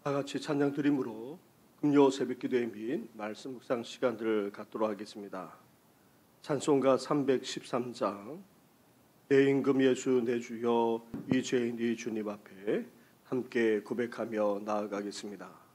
다 같이 찬양 드림으로 금요 새벽기도회 및 말씀 묵상 시간들을 갖도록 하겠습니다. 찬송가 313장 내 임금 예수 내 주여 이 죄인이 주님 앞에 함께 고백하며 나아가겠습니다.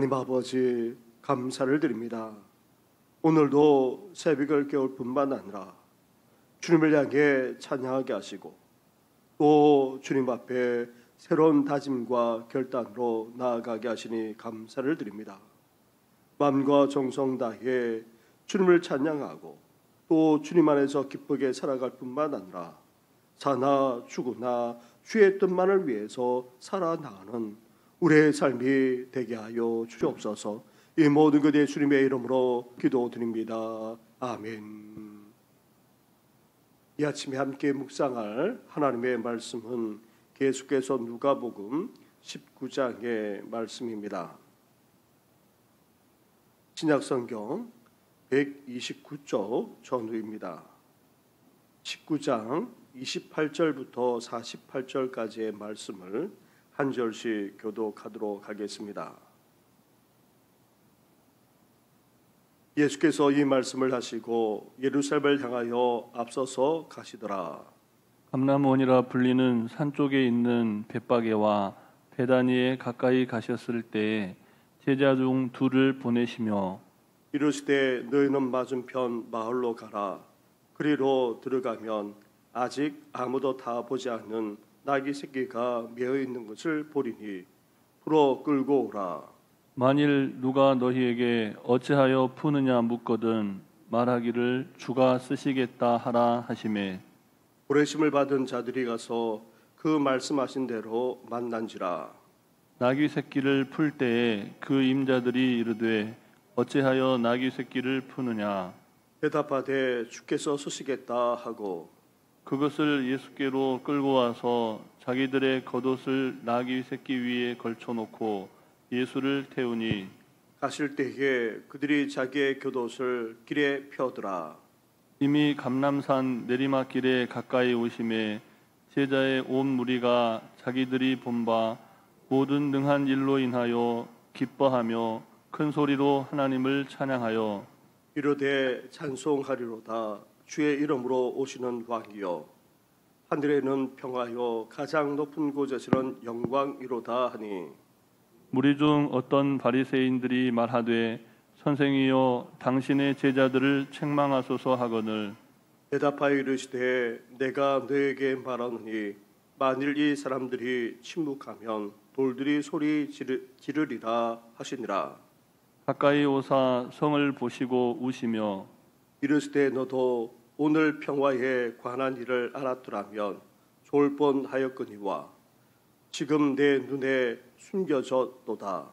하나님 아버지 감사를 드립니다. 오늘도 새벽을 깨울 뿐만 아니라 주님을 향해 찬양하게 하시고 또 주님 앞에 새로운 다짐과 결단으로 나아가게 하시니 감사를 드립니다. 마음과 정성 다해 주님을 찬양하고 또 주님 안에서 기쁘게 살아갈 뿐만 아니라 사나 죽으나 주의 뜻만을 위해서 살아나가는 우리의 삶이 되게 하여 주옵소서. 이 모든 것 예수님의 이름으로 기도드립니다. 아멘. 이 아침에 함께 묵상할 하나님의 말씀은 계속해서 누가복음 19장의 말씀입니다. 신약성경 129쪽 전후입니다. 19장 28절부터 48절까지의 말씀을 한 절씩 교독하도록 하겠습니다. 예수께서 이 말씀을 하시고 예루살렘을 향하여 앞서서 가시더라. 감람원이라 불리는 산 쪽에 있는 벳바게와 베다니에 가까이 가셨을 때에 제자 중 둘을 보내시며 이르시되 너희는 맞은편 마을로 가라. 그리로 들어가면 아직 아무도 다 보지 않는 나귀 새끼가 메어 있는 것을 보리니 풀어 끌고 오라. 만일 누가 너희에게 어찌하여 푸느냐 묻거든 말하기를 주가 쓰시겠다 하라 하시매 보내심을 받은 자들이 가서 그 말씀하신 대로 만난지라. 나귀 새끼를 풀 때에 그 임자들이 이르되 어찌하여 나귀 새끼를 푸느냐. 대답하되 주께서 쓰시겠다 하고 그것을 예수께로 끌고 와서 자기들의 겉옷을 나귀 새끼 위에 걸쳐놓고 예수를 태우니 가실 때에 그들이 자기의 겉옷을 길에 펴더라. 이미 감람산 내리막길에 가까이 오심에 제자의 온 무리가 자기들이 본 바 모든 능한 일로 인하여 기뻐하며 큰 소리로 하나님을 찬양하여 이르되 찬송하리로다. 주의 이름으로 오시는 왕이여 하늘에는 평화요 가장 높은 곳에서는 영광이로다 하니 무리 중 어떤 바리새인들이 말하되 선생이여 당신의 제자들을 책망하소서 하거늘 대답하여 이르시되 내가 너에게 말하노니 만일 이 사람들이 침묵하면 돌들이 소리 지르리라 하시니라. 가까이 오사 성을 보시고 우시며 이르시되 너도 오늘 평화에 관한 일을 알았더라면 좋을 뻔하였거니와 지금 내 눈에 숨겨졌도다.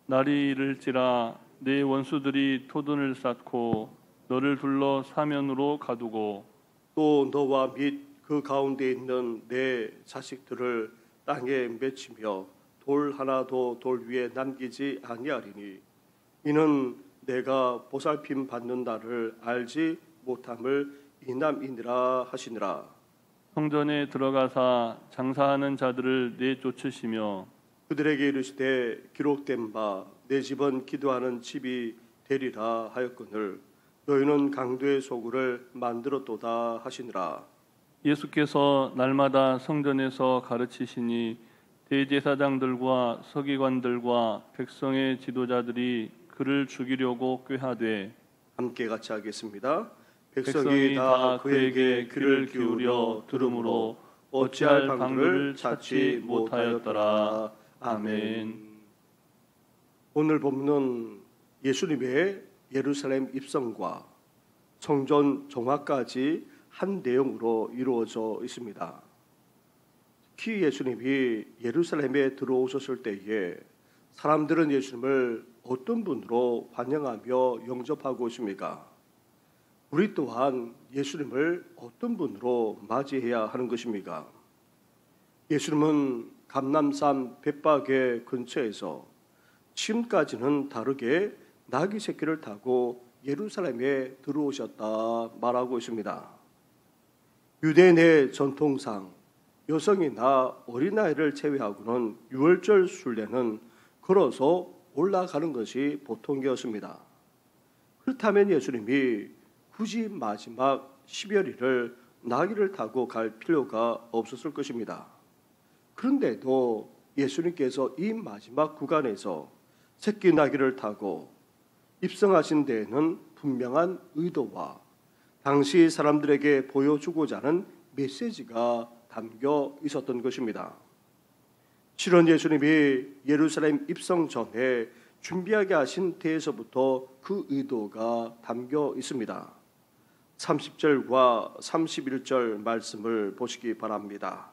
날이 이를지라 내 원수들이 토둔을 쌓고 너를 둘러 사면으로 가두고 또 너와 및 그 가운데 있는 내 자식들을 땅에 맺히며 돌 하나도 돌 위에 남기지 아니하리니 이는 내가 보살핌 받는 날을 알지 못함을 이남이니라 하시니라. 성전에 들어가사 장사하는 자들을 내쫓으시며 그들에게 이르시되 기록된 바 내 집은 기도하는 집이 되리라 하였거늘 너희는 강도의 소굴을 만들었도다 하시니라. 예수께서 날마다 성전에서 가르치시니 대제사장들과 서기관들과 백성의 지도자들이 그를 죽이려고 꾀하되 함께 같이 하겠습니다. 백성이 다 그에게 귀를 기울여 들으므로 어찌할 방도를 찾지 못하였더라. 아멘. 오늘 본문은 예수님의 예루살렘 입성과 성전 정화까지 한 내용으로 이루어져 있습니다. 특히 예수님이 예루살렘에 들어오셨을 때에 사람들은 예수님을 어떤 분으로 환영하며 영접하고 있습니까? 우리 또한 예수님을 어떤 분으로 맞이해야 하는 것입니까? 예수님은 감람산 벳박의 근처에서 지금까지는 다르게 나귀 새끼를 타고 예루살렘에 들어오셨다 말하고 있습니다. 유대인의 전통상 여성이나 어린아이를 제외하고는 유월절 순례는 걸어서 올라가는 것이 보통이었습니다. 그렇다면 예수님이 굳이 마지막 12월일을 나귀를 타고 갈 필요가 없었을 것입니다. 그런데도 예수님께서 이 마지막 구간에서 새끼 나귀를 타고 입성하신 데에는 분명한 의도와 당시 사람들에게 보여주고자 하는 메시지가 담겨 있었던 것입니다. 실은 예수님이 예루살렘 입성 전에 준비하게 하신 때에서부터 그 의도가 담겨 있습니다. 30절과 31절 말씀을 보시기 바랍니다.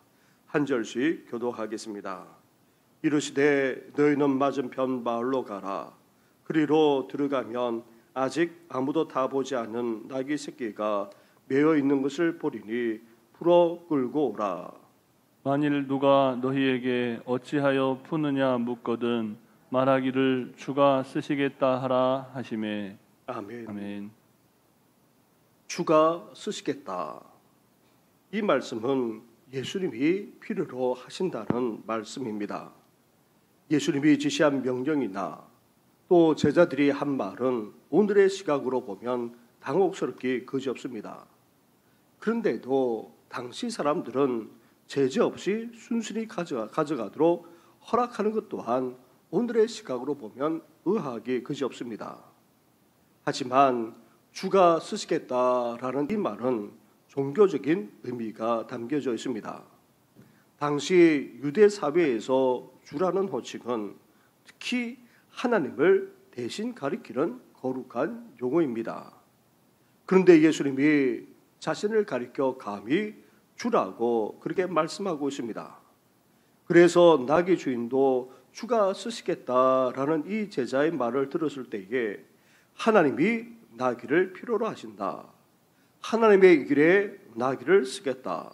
한 절씩 교독하겠습니다. 이르시되 너희는 맞은편 마을로 가라. 그리로 들어가면 아직 아무도 다 보지 않은 나귀 새끼가 매어 있는 것을 보리니 풀어 끌고 오라. 만일 누가 너희에게 어찌하여 푸느냐 묻거든 말하기를 주가 쓰시겠다 하라 하시매. 아멘. 아멘. 주가 쓰시겠다. 이 말씀은 예수님이 필요로 하신다는 말씀입니다. 예수님이 지시한 명령이나 또 제자들이 한 말은 오늘의 시각으로 보면 당혹스럽기 그지없습니다. 그런데도 당시 사람들은 제재 없이 순순히 가져가도록 허락하는 것 또한 오늘의 시각으로 보면 의아하기 그지없습니다. 하지만 주가 쓰시겠다라는 이 말은 종교적인 의미가 담겨져 있습니다. 당시 유대 사회에서 주라는 호칭은 특히 하나님을 대신 가리키는 거룩한 용어입니다. 그런데 예수님이 자신을 가리켜 감히 주라고 그렇게 말씀하고 있습니다. 그래서 나귀 주인도 주가 쓰시겠다라는 이 제자의 말을 들었을 때에 하나님이 나귀를 필요로 하신다. 하나님의 길에 나귀를 쓰겠다.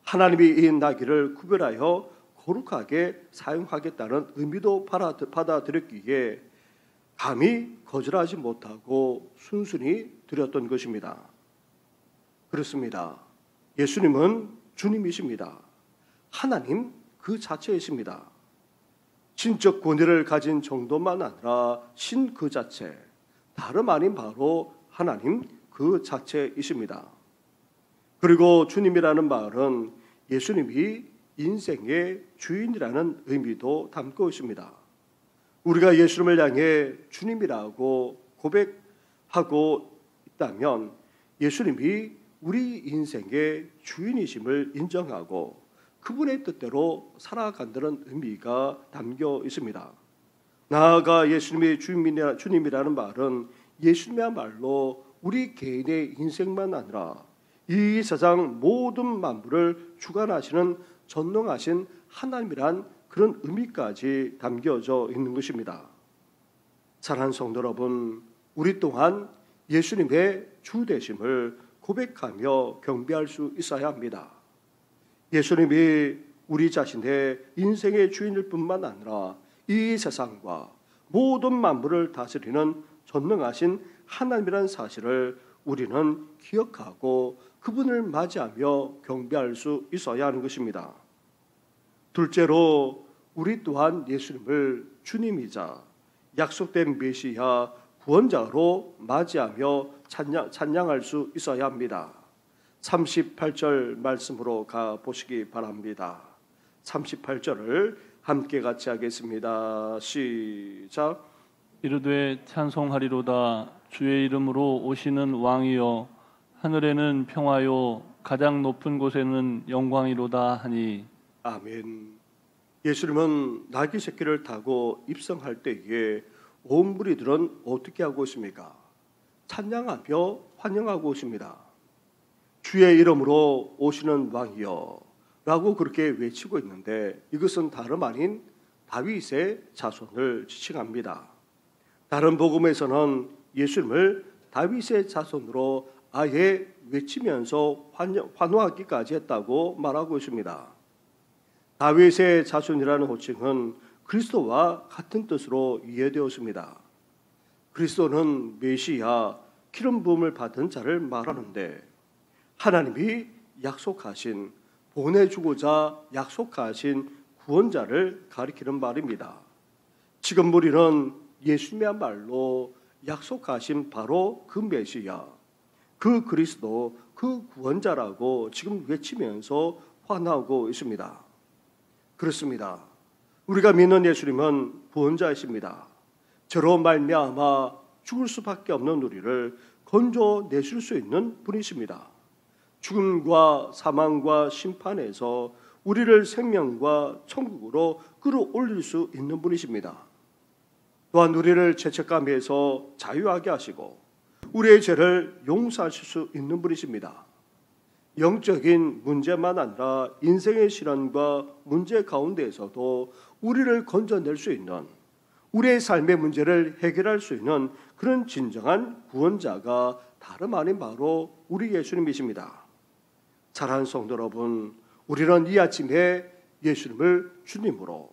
하나님이 이 나귀를 구별하여 거룩하게 사용하겠다는 의미도 받아들였기에 감히 거절하지 못하고 순순히 드렸던 것입니다. 그렇습니다. 예수님은 주님이십니다. 하나님 그 자체이십니다. 신적 권위를 가진 정도만 아니라 신 그 자체, 다름 아닌 바로 하나님 그 자체이십니다. 그리고 주님이라는 말은 예수님이 인생의 주인이라는 의미도 담고 있습니다. 우리가 예수님을 향해 주님이라고 고백하고 있다면 예수님이 우리 인생의 주인이심을 인정하고 그분의 뜻대로 살아간다는 의미가 담겨 있습니다. 나아가 예수님이 주님이라는 말은 예수님이야말로 우리 개인의 인생만 아니라 이 세상 모든 만물을 주관하시는 전능하신 하나님이란 그런 의미까지 담겨져 있는 것입니다. 사랑하는 성도 여러분, 우리 또한 예수님의 주 되심을 고백하며 경배할 수 있어야 합니다. 예수님이 우리 자신의 인생의 주인일 뿐만 아니라 이 세상과 모든 만물을 다스리는 전능하신 하나님이라는 사실을 우리는 기억하고 그분을 맞이하며 경배할 수 있어야 하는 것입니다. 둘째로 우리 또한 예수님을 주님이자 약속된 메시아 구원자로 맞이하며 찬양할 수 있어야 합니다. 38절 말씀으로 가보시기 바랍니다. 38절을 함께 같이 하겠습니다. 시작. 이르되 찬송하리로다 주의 이름으로 오시는 왕이여 하늘에는 평화요 가장 높은 곳에는 영광이로다 하니. 아멘. 예수님은 나귀 새끼를 타고 입성할 때에 온 무리들은 어떻게 하고 있습니까? 찬양하며 환영하고 있습니다. 주의 이름으로 오시는 왕이여 라고 그렇게 외치고 있는데 이것은 다름 아닌 다윗의 자손을 지칭합니다. 다른 복음에서는 예수님을 다윗의 자손으로 아예 외치면서 환호하기까지 했다고 말하고 있습니다. 다윗의 자손이라는 호칭은 그리스도와 같은 뜻으로 이해되었습니다. 그리스도는 메시아, 기름 부음을 받은 자를 말하는데 하나님이 약속하신, 보내주고자 약속하신 구원자를 가리키는 말입니다. 지금 우리는 예수님이야말로 약속하신 바로 그 메시아, 그 그리스도, 그 구원자라고 지금 외치면서 환호하고 있습니다. 그렇습니다. 우리가 믿는 예수님은 구원자이십니다. 저로 말미암아 죽을 수밖에 없는 우리를 건져내실 수 있는 분이십니다. 죽음과 사망과 심판에서 우리를 생명과 천국으로 끌어올릴 수 있는 분이십니다. 또한 우리를 죄책감에서 자유하게 하시고 우리의 죄를 용서하실 수 있는 분이십니다. 영적인 문제만 아니라 인생의 시련과 문제 가운데에서도 우리를 건져낼 수 있는, 우리의 삶의 문제를 해결할 수 있는 그런 진정한 구원자가 다름 아닌 바로 우리 예수님이십니다. 사랑하는 성도 여러분, 우리는 이 아침에 예수님을 주님으로,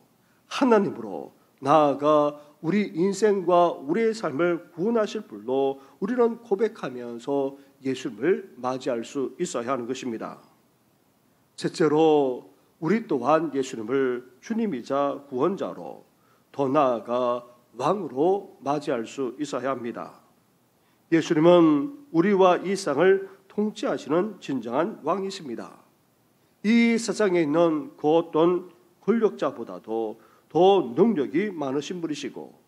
하나님으로 나아가 우리 인생과 우리의 삶을 구원하실 분로 우리는 고백하면서 예수님을 맞이할 수 있어야 하는 것입니다. 셋째로 우리 또한 예수님을 주님이자 구원자로, 더 나아가 왕으로 맞이할 수 있어야 합니다. 예수님은 우리와 이 세상을 통치하시는 진정한 왕이십니다. 이 세상에 있는 그 어떤 권력자보다도 더 능력이 많으신 분이시고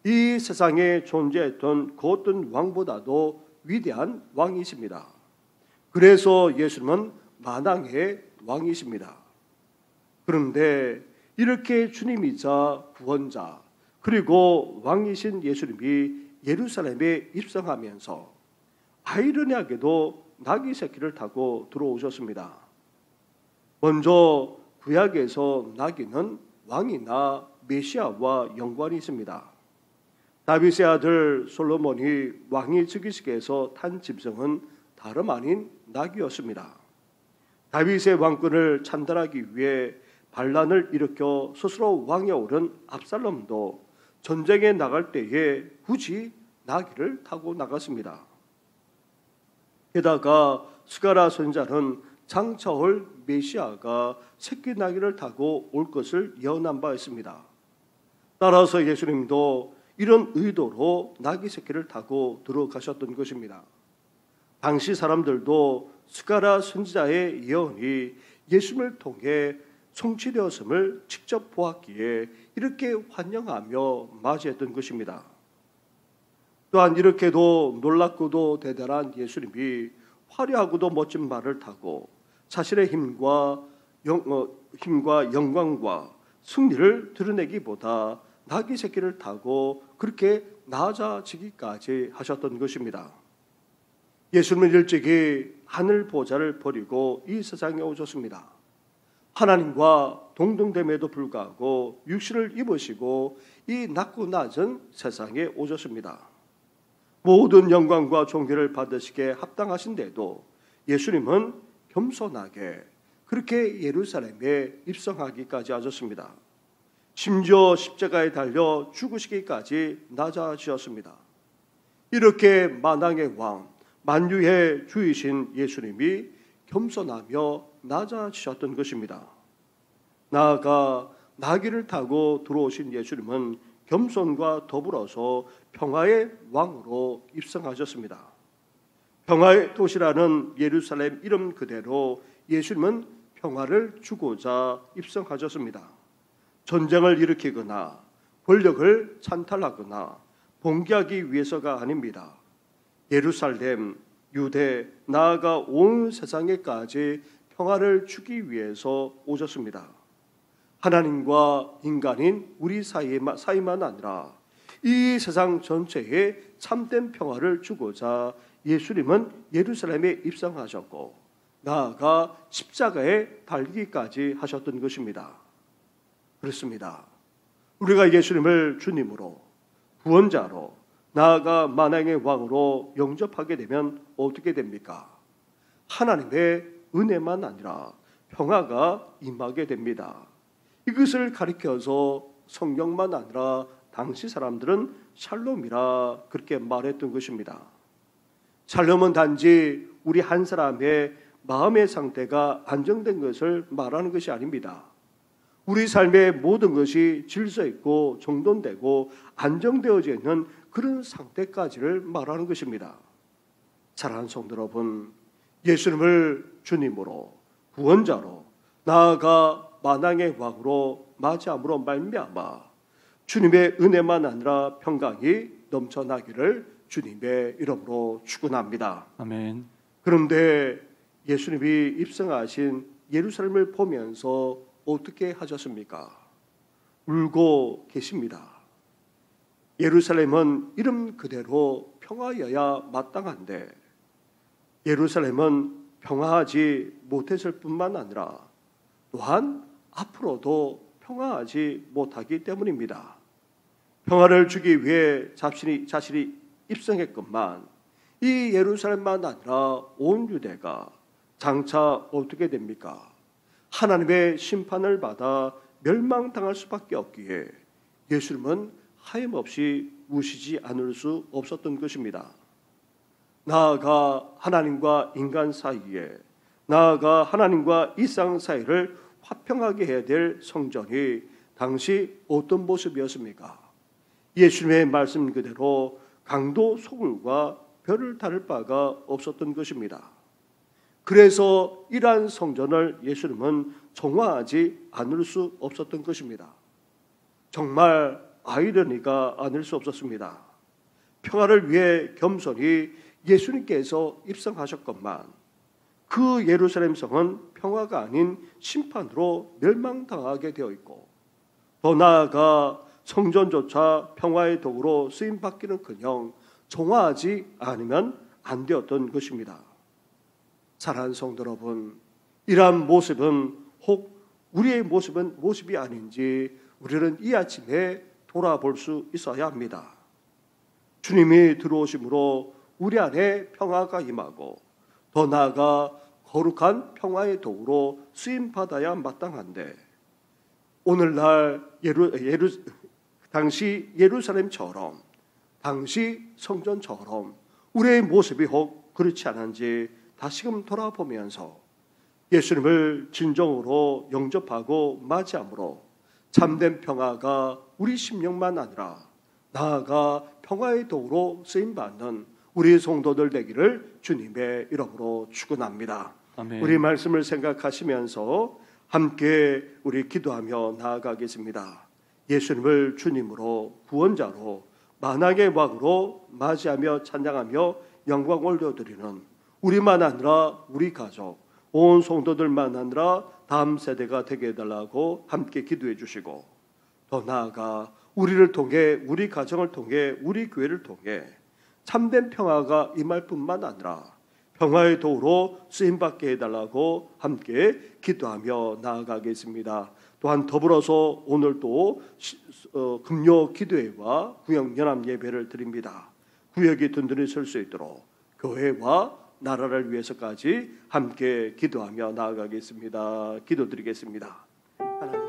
이 세상에 존재했던 그 어떤 왕보다도 위대한 왕이십니다. 그래서 예수님은 만왕의 왕이십니다. 그런데 이렇게 주님이자 구원자 그리고 왕이신 예수님이 예루살렘에 입성하면서 아이러니하게도 나귀 새끼를 타고 들어오셨습니다. 먼저 구약에서 나귀는 왕이나 메시아와 연관이 있습니다. 다윗의 아들 솔로몬이 왕위 즉위식에서 탄 짐승은 다름 아닌 낙이었습니다. 다윗의 왕권을 찬탈하기 위해 반란을 일으켜 스스로 왕에 오른 압살롬도 전쟁에 나갈 때에 굳이 나귀를 타고 나갔습니다. 게다가 스가랴 선지자는 장차 올 메시아가 새끼 나귀를 타고 올 것을 예언한 바 있습니다. 따라서 예수님도 이런 의도로 나귀 새끼를 타고 들어가셨던 것입니다. 당시 사람들도 스가랴 선지자의 예언이 예수님을 통해 성취되었음을 직접 보았기에 이렇게 환영하며 맞이했던 것입니다. 또한 이렇게도 놀랍고도 대단한 예수님이 화려하고도 멋진 말을 타고 자신의 힘과 영광과 승리를 드러내기보다 나귀 새끼를 타고 그렇게 낮아지기까지 하셨던 것입니다. 예수님은 일찍이 하늘 보좌를 버리고 이 세상에 오셨습니다. 하나님과 동등됨에도 불구하고 육신을 입으시고 이 낮고 낮은 세상에 오셨습니다. 모든 영광과 존귀를 받으시기에 합당하신데도 예수님은 겸손하게 그렇게 예루살렘에 입성하기까지 하셨습니다. 심지어 십자가에 달려 죽으시기까지 낮아지셨습니다. 이렇게 만왕의 왕, 만유의 주이신 예수님이 겸손하며 낮아지셨던 것입니다. 나아가 나귀를 타고 들어오신 예수님은 겸손과 더불어서 평화의 왕으로 입성하셨습니다. 평화의 도시라는 예루살렘 이름 그대로 예수님은 평화를 주고자 입성하셨습니다. 전쟁을 일으키거나 권력을 찬탈하거나 봉기하기 위해서가 아닙니다. 예루살렘, 유대, 나아가 온 세상에까지 평화를 주기 위해서 오셨습니다. 하나님과 인간인 우리 사이만 아니라 이 세상 전체에 참된 평화를 주고자 예수님은 예루살렘에 입성하셨고 나아가 십자가에 달리기까지 하셨던 것입니다. 그렇습니다. 우리가 예수님을 주님으로, 구원자로, 나아가 만왕의 왕으로 영접하게 되면 어떻게 됩니까? 하나님의 은혜만 아니라 평화가 임하게 됩니다. 이것을 가리켜서 성경만 아니라 당시 사람들은 샬롬이라 그렇게 말했던 것입니다. 샬롬은 단지 우리 한 사람의 마음의 상태가 안정된 것을 말하는 것이 아닙니다. 우리 삶의 모든 것이 질서 있고 정돈되고 안정되어져 있는 그런 상태까지를 말하는 것입니다. 사랑하는 성도 여러분, 예수님을 주님으로, 구원자로, 나아가 만왕의 왕으로 맞이함으로 말미암아 주님의 은혜만 아니라 평강이 넘쳐나기를 주님의 이름으로 축원합니다. 아멘. 그런데 예수님이 입성하신 예루살렘을 보면서 어떻게 하셨습니까? 울고 계십니다. 예루살렘은 이름 그대로 평화여야 마땅한데 예루살렘은 평화하지 못했을 뿐만 아니라 또한 앞으로도 평화하지 못하기 때문입니다. 평화를 주기 위해 자신이 입성했건만 이 예루살렘만 아니라 온 유대가 장차 어떻게 됩니까? 하나님의 심판을 받아 멸망당할 수밖에 없기에 예수님은 하염없이 우시지 않을 수 없었던 것입니다. 나아가 하나님과 인간 사이에, 나아가 하나님과 이 세상 사이를 화평하게 해야 될 성전이 당시 어떤 모습이었습니까? 예수님의 말씀 그대로 강도 소굴과 별을 다를 바가 없었던 것입니다. 그래서 이러한 성전을 예수님은 정화하지 않을 수 없었던 것입니다. 정말 아이러니가 아닐 수 없었습니다. 평화를 위해 겸손히 예수님께서 입성하셨건만 그 예루살렘 성은 평화가 아닌 심판으로 멸망당하게 되어 있고 더 나아가 성전조차 평화의 도구로 쓰임받기는커녕 정화하지 않으면 안 되었던 것입니다. 사랑하는 성도 여러분, 이러한 모습은 혹 우리의 모습이 아닌지 우리는 이 아침에 돌아볼 수 있어야 합니다. 주님이 들어오심으로 우리 안에 평화가 임하고 더 나아가 거룩한 평화의 도구로 쓰임받아야 마땅한데 오늘날 당시 예루살렘처럼 당시 성전처럼 우리의 모습이 혹 그렇지 않은지 다시금 돌아보면서 예수님을 진정으로 영접하고 맞이함으로 참된 평화가 우리 심령만 아니라 나아가 평화의 도구로 쓰임받는 우리 성도들 되기를 주님의 이름으로 축원합니다. 아멘. 우리 말씀을 생각하시면서 함께 우리 기도하며 나아가겠습니다. 예수님을 주님으로 구원자로 만왕의 왕으로 맞이하며 찬양하며 영광 올려드리는 우리만 아니라 우리 가족 온 성도들만 아니라 다음 세대가 되게 해달라고 함께 기도해 주시고 더 나아가 우리를 통해 우리 가정을 통해 우리 교회를 통해 참된 평화가 임할 뿐만 아니라 평화의 도구로 쓰임받게 해달라고 함께 기도하며 나아가겠습니다. 또한 더불어서 오늘도 금요 기도회와 구역 연합 예배를 드립니다. 구역이 든든히 설 수 있도록 교회와 나라를 위해서까지 함께 기도하며 나아가겠습니다. 기도드리겠습니다. 하나님.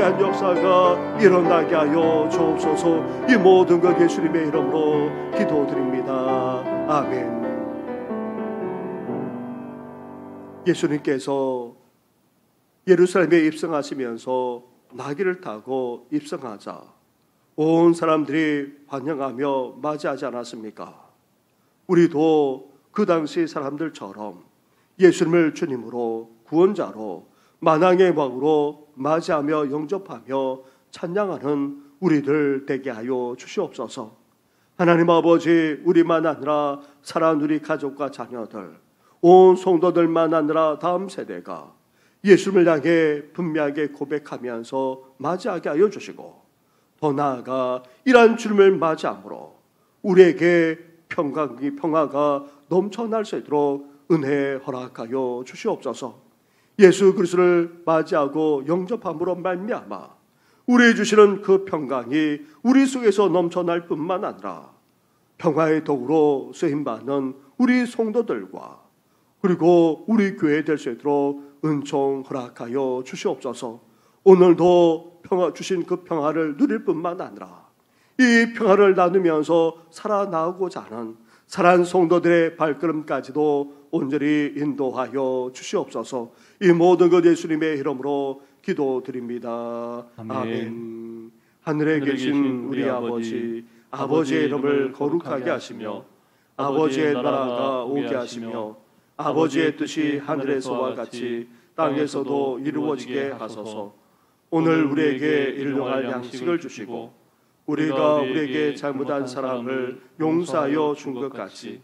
위대한 역사가 일어나게 하여 주옵소서. 이 모든 것 예수님의 이름으로 기도드립니다. 아멘. 예수님께서 예루살렘에 입성하시면서 나귀를 타고 입성하자 온 사람들이 환영하며 맞이하지 않았습니까? 우리도 그 당시 사람들처럼 예수님을 주님으로 구원자로 만왕의 왕으로 맞이하며 영접하며 찬양하는 우리들 되게 하여 주시옵소서. 하나님 아버지, 우리만 아니라 사랑하는 우리 가족과 자녀들, 온 성도들만 아니라 다음 세대가 예수님을 향해 분명하게 고백하면서 맞이하게 하여 주시고, 더 나아가 이러한 주님을 맞이함으로 우리에게 평화가 넘쳐날 수 있도록 은혜 허락하여 주시옵소서. 예수 그리스도를 맞이하고 영접함으로 말미암아 우리에 주시는 그 평강이 우리 속에서 넘쳐날 뿐만 아니라 평화의 도구로 쓰임받는 우리 성도들과 그리고 우리 교회 될 수 있도록 은총 허락하여 주시옵소서. 오늘도 평화 주신 그 평화를 누릴 뿐만 아니라 이 평화를 나누면서 살아나오고자 하는 사랑하는 성도들의 발걸음까지도 온전히 인도하여 주시옵소서. 이 모든 것 예수님의 이름으로 기도드립니다. 아멘. 하늘에 계신 우리 아버지, 아버지의 이름을 거룩하게 하시며 아버지의 나라가 오게 하시며 아버지의 뜻이 하늘에서와 같이 땅에서도 이루어지게 하소서. 오늘 우리에게 일용할 양식을 주시고 우리가 우리에게 잘못한 사람을 용서하여 준 것 같이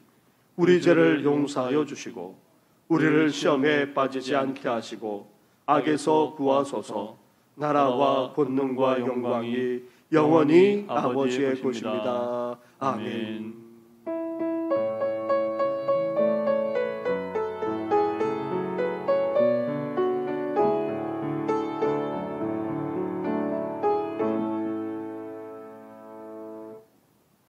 우리 죄를 용서하여 주시고 우리를 시험에 빠지지 않게 하시고 악에서 구하소서. 나라와 권능과 영광이 영원히 아버지의 것입니다. 아멘.